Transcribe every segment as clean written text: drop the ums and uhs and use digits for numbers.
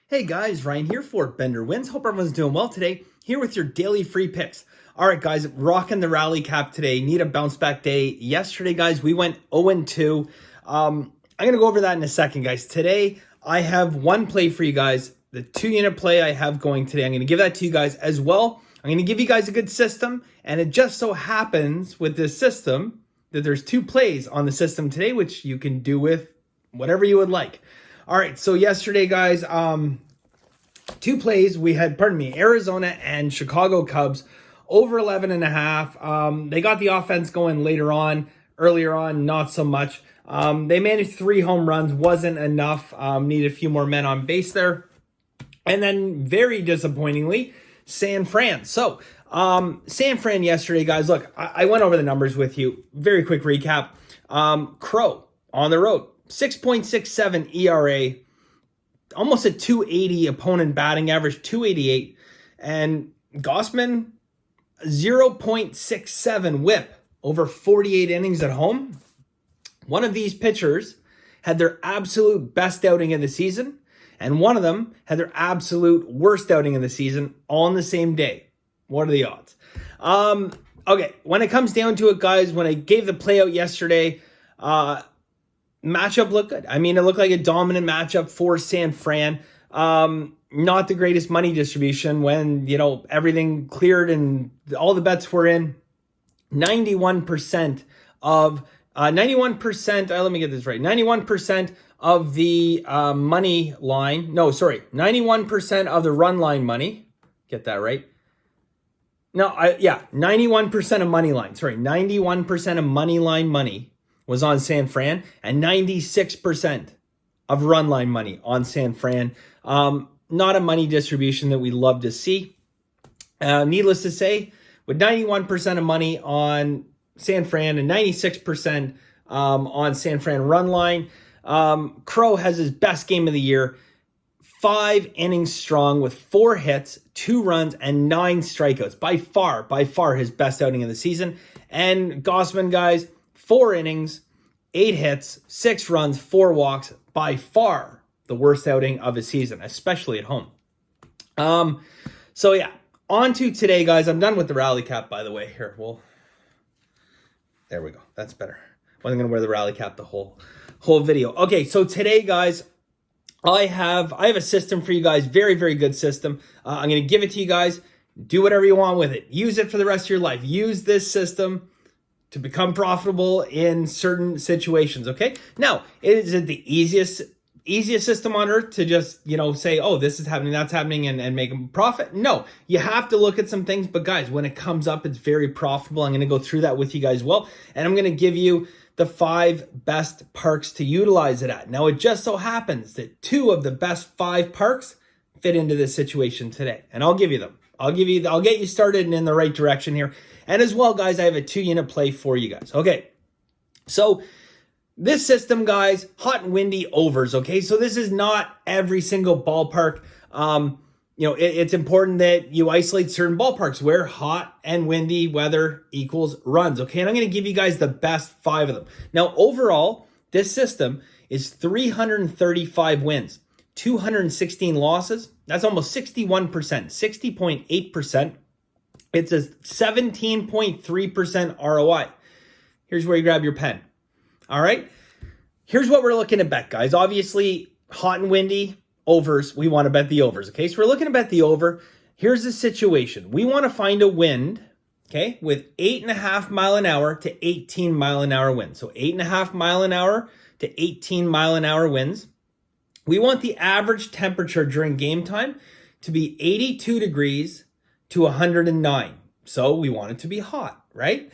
Hey guys, Ryan here for Bender Wins. Hope everyone's doing well today. Here with your daily free picks. All right, guys, rocking the rally cap today. Need a bounce back day. Yesterday, guys, we went 0-2. I'm going to go over that in a second, guys. Today, I have one play for you guys. The 2-unit play I have going today. I'm going to give that to you guys as well. I'm going to give you guys a good system. And it just so happens with this system that there's 2 plays on the system today, which you can do with whatever you would like. All right, so yesterday, guys, 2 plays. We had, Arizona and Chicago Cubs over 11.5. They got the offense going later on. Earlier on, not so much. They managed 3 home runs. Wasn't enough. Needed a few more men on base there. And then, very disappointingly, San Fran. So, San Fran yesterday, guys, look, I went over the numbers with you. Very quick recap. Crow on the road. 6.67 ERA, almost a 280 opponent batting average, 288. And Gausman, 0.67 whip over 48 innings at home. One of these pitchers had their absolute best outing of the season, and one of them had their absolute worst outing of the season all on the same day. What are the odds? Okay, when it comes down to it, guys, when I gave the play out yesterday, matchup looked good. I mean, it looked like a dominant matchup for San Fran. Not the greatest money distribution when, everything cleared and all the bets were in. 91% of, let me get this right. 91% of the money line. No, sorry. 91% of the run line money. Get that right. 91% of money line. Sorry, 91% of money line money was on San Fran, and 96% of run line money on San Fran. Not a money distribution that we love to see. Needless to say, with 91% of money on San Fran and 96% on San Fran run line, Crow has his best game of the year. 5 innings strong with 4 hits, 2 runs, and 9 strikeouts. By far his best outing of the season. And Gausman, guys, 4 innings, 8 hits, 6 runs, 4 walks. By far the worst outing of his season, especially at home. So yeah, on to today, guys. I'm done with the rally cap, by the way. Here, there we go. That's better. Wasn't gonna wear the rally cap the whole video. Okay, so today, guys, I have a system for you guys. Very, very good system. I'm gonna give it to you guys. Do whatever you want with it. Use it for the rest of your life. Use this system to become profitable in certain situations, okay? Now, is it the easiest system on earth to just, say, oh, this is happening, that's happening, and make a profit? No, you have to look at some things, but guys, when it comes up, it's very profitable. I'm gonna go through that with you guys well, and I'm gonna give you the 5 best parks to utilize it at. Now, it just so happens that 2 of the best 5 parks fit into this situation today, and I'll give you them. I'll get you started and in the right direction here. And as well, guys, I have a 2-unit play for you guys. Okay, so this system, guys, hot and windy overs, okay? So this is not every single ballpark. It's important that you isolate certain ballparks where hot and windy weather equals runs, okay? And I'm going to give you guys the best 5 of them. Now, overall, this system is 335 wins, 216 losses. That's almost 61%, 60.8%. It's a 17.3% ROI. Here's where you grab your pen. All right. Here's what we're looking to bet, guys. Obviously, hot and windy overs. We want to bet the overs. Okay. So we're looking to bet the over. Here's the situation. We want to find a wind, okay, with 8.5 mile an hour to 18 mile an hour winds. So 8.5 mile an hour to 18 mile an hour winds. We want the average temperature during game time to be 82 degrees to 109. So we want it to be hot, right?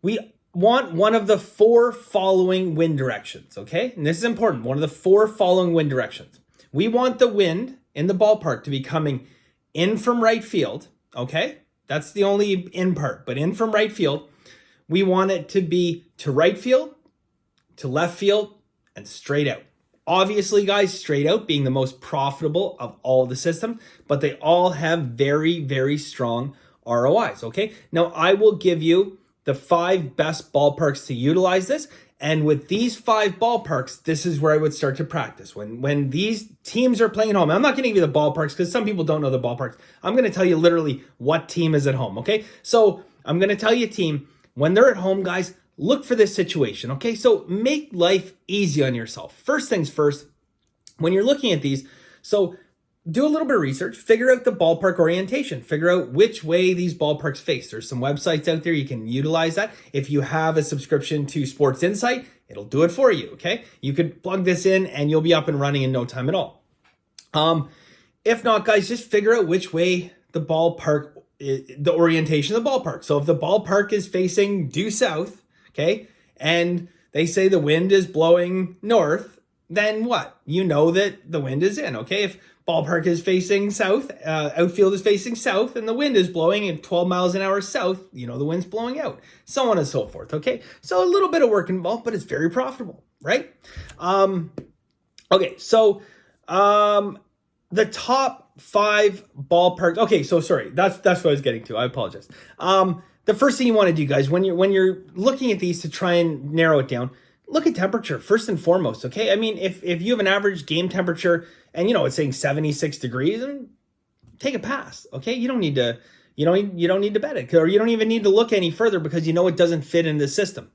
We want one of the 4 following wind directions, okay? And this is important. One of the 4 following wind directions. We want the wind in the ballpark to be coming in from right field, okay? That's the only in part, but in from right field. We want it to be to right field, to left field, and straight out. Obviously, guys, straight out being the most profitable of all the systems, but they all have very, very strong ROIs, okay? Now, I will give you the 5 best ballparks to utilize this, And with these 5 ballparks, this is where I would start to practice. When these teams are playing at home, I'm not going to give you the ballparks because some people don't know the ballparks. I'm going to tell you literally what team is at home, okay? So I'm going to tell you a team, when they're at home, guys, look for this situation, okay? So make life easy on yourself. First things first, when you're looking at these, so do a little bit of research, figure out the ballpark orientation, figure out which way these ballparks face. There's some websites out there you can utilize that. If you have a subscription to Sports Insight, it'll do it for you, okay? You could plug this in and you'll be up and running in no time at all. If not, guys, just figure out which way the ballpark, the orientation of the ballpark. So if the ballpark is facing due south, okay, and they say the wind is blowing north, then what? You know that the wind is in, okay? If ballpark is facing south, outfield is facing south, and the wind is blowing at 12 miles an hour south, you know the wind's blowing out, so on and so forth, okay? So a little bit of work involved, but it's very profitable, right? Okay, so the top 5 ballparks, okay, so sorry, that's what I was getting to, I apologize. The first thing you want to do, guys, when you're looking at these to try and narrow it down, look at temperature first and foremost, okay? I mean, if you have an average game temperature and it's saying 76 degrees, then take a pass, okay? You don't need to bet it, or you don't even need to look any further because it doesn't fit in the system.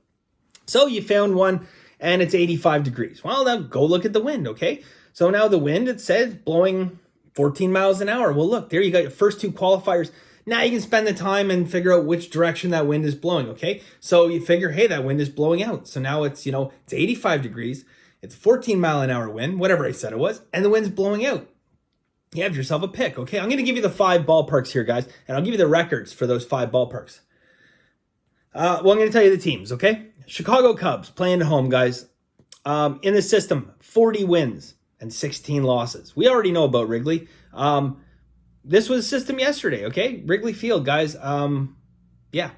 So you found one and it's 85 degrees. Well, now go look at the wind, okay? So now the wind, it says blowing 14 miles an hour. Well, look, there you got your first 2 qualifiers. Now you can spend the time and figure out which direction that wind is blowing, okay? So you figure, hey, that wind is blowing out. So now it's 85 degrees. It's 14 mile an hour wind, whatever I said it was, and the wind's blowing out. You have yourself a pick, okay? I'm going to give you the 5 ballparks here, guys, and I'll give you the records for those 5 ballparks. I'm going to tell you the teams, okay? Chicago Cubs playing at home, guys. In the system, 40 wins and 16 losses. We already know about Wrigley. This was a system yesterday, okay? Wrigley Field, guys. Yeah,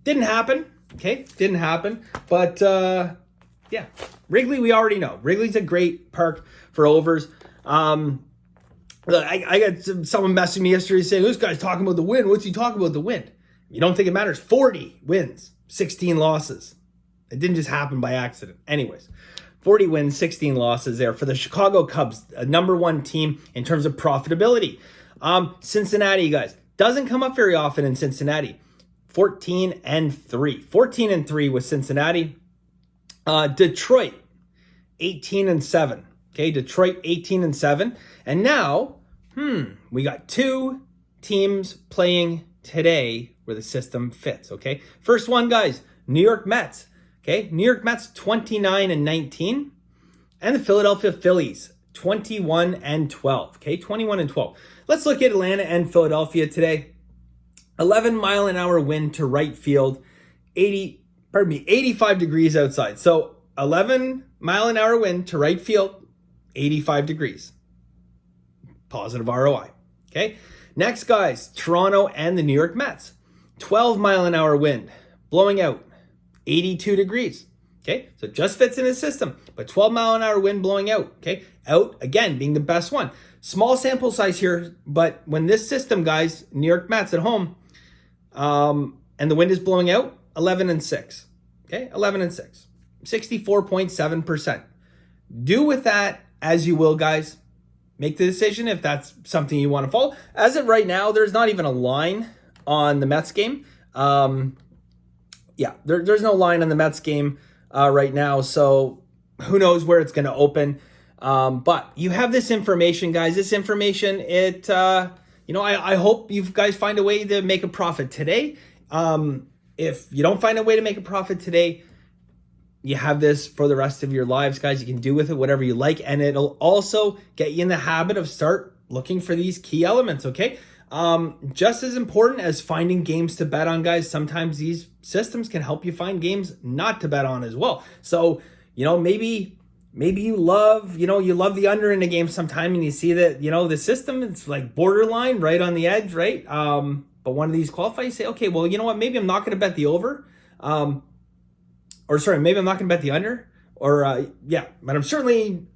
didn't happen, okay? Didn't happen, but yeah, Wrigley, we already know. Wrigley's a great park for overs. I got someone messaging me yesterday saying, this guy's talking about the win. What's he talking about the win? You don't think it matters? 40 wins, 16 losses. It didn't just happen by accident. Anyways, 40 wins, 16 losses there for the Chicago Cubs, a number 1 team in terms of profitability. Cincinnati, guys, doesn't come up very often in Cincinnati. 14-3. 14-3 with Cincinnati. Detroit, 18-7. Okay, Detroit 18-7. And now, we got 2 teams playing today where the system fits. Okay, first one, guys, New York Mets. Okay, New York Mets 29-19, and the Philadelphia Phillies 21-12. Okay, 21-12. Let's look at Atlanta and Philadelphia today. 11 mile an hour wind to right field, 85 degrees outside. So 11 mile an hour wind to right field, 85 degrees. Positive ROI. Okay. Next, guys, Toronto and the New York Mets. 12 mile an hour wind blowing out, 82 degrees. Okay. So it just fits in the system, but 12 mile an hour wind blowing out. Okay. Out again being the best one. Small sample size here, but when this system, guys, New York Mets at home, and the wind is blowing out, 11-6. Okay, 11-6. 64.7%. Do with that as you will, guys. Make the decision if that's something you want to follow. As of right now, there's not even a line on the Mets game. Yeah, there's no line on the Mets game right now, so who knows where it's going to open. But you have this information, guys. This information, I hope you guys find a way to make a profit today. If you don't find a way to make a profit today, you have this for the rest of your lives, guys. You can do with it whatever you like, and it'll also get you in the habit of start looking for these key elements, okay? Just as important as finding games to bet on, guys, sometimes these systems can help you find games not to bet on as well. So, maybe you love the under in a game sometime and you see that, the system, it's like borderline right on the edge, right? But one of these qualifies, you say, okay, well, you know what? Maybe I'm not going to bet the over. Maybe I'm not going to bet the under. But I'm certainly,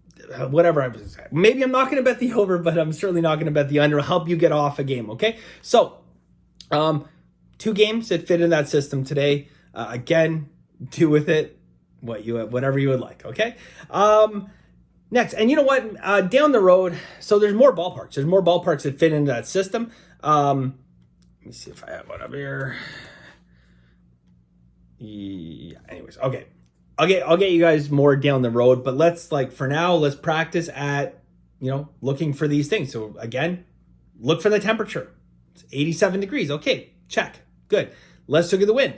maybe I'm not going to bet the over, but I'm certainly not going to bet the under. It'll help you get off a game, okay? So, 2 games that fit in that system today. Again, do with it whatever you would like. Okay. Next, and you know what? Down the road, so there's more ballparks. There's more ballparks that fit into that system. Let me see if I have one up here. Yeah. Anyways, okay. I'll get you guys more down the road, but let's for now, let's practice at looking for these things. So again, look for the temperature. It's 87 degrees. Okay, check. Good. Let's look at the wind.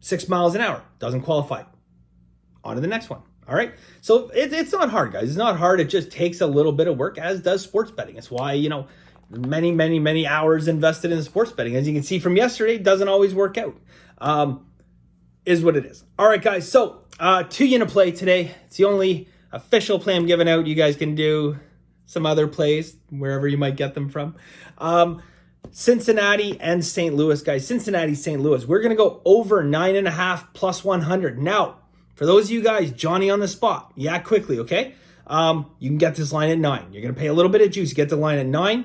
6 miles an hour. Doesn't qualify. On to the next one. All right. So it's not hard, guys. It's not hard. It just takes a little bit of work, as does sports betting. It's why, many hours invested in sports betting. As you can see from yesterday, it doesn't always work out. Is what it is. All right, guys. So 2-unit play today. It's the only official play I'm giving out. You guys can do some other plays wherever you might get them from. Cincinnati and St. Louis, guys. Cincinnati, St. Louis. We're going to go over 9.5 plus 100. Now, for those of you guys, Johnny on the spot, quickly, okay? You can get this line at 9. You're going to pay a little bit of juice. Get the line at 9.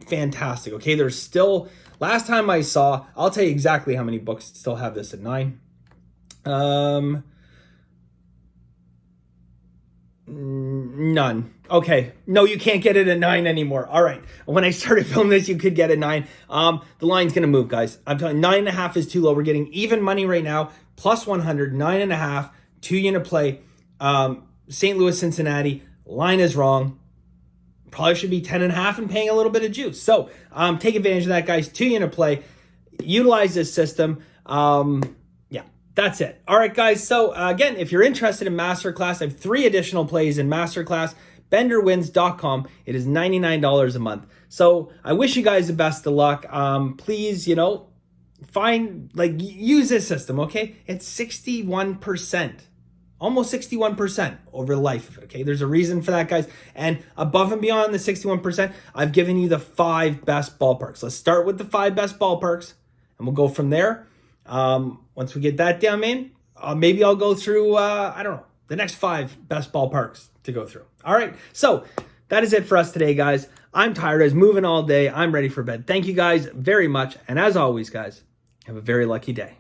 Fantastic, okay? There's still, last time I saw, I'll tell you exactly how many books still have this at 9. None. Okay. No, you can't get it at 9 anymore. All right. When I started filming this, you could get it 9. The line's going to move, guys. I'm telling you, 9.5 is too low. We're getting even money right now. Plus 100, 9.5, 2-unit play. St. Louis, Cincinnati. Line is wrong. Probably should be 10.5 and paying a little bit of juice. So take advantage of that, guys. 2-unit play. Utilize this system. That's it. All right, guys. So again, if you're interested in Masterclass, I have 3 additional plays in Masterclass. BenderWins.com. It is $99 a month. So I wish you guys the best of luck. Please, use this system, okay? It's 61%. Almost 61% over the life of it, okay? There's a reason for that, guys. And above and beyond the 61%, I've given you the 5 best ballparks. Let's start with the 5 best ballparks, and we'll go from there. Once we get that down, man, maybe I'll go through, the next 5 best ballparks to go through. All right, so that is it for us today, guys. I'm tired. I was moving all day. I'm ready for bed. Thank you guys very much. And as always, guys, have a very lucky day.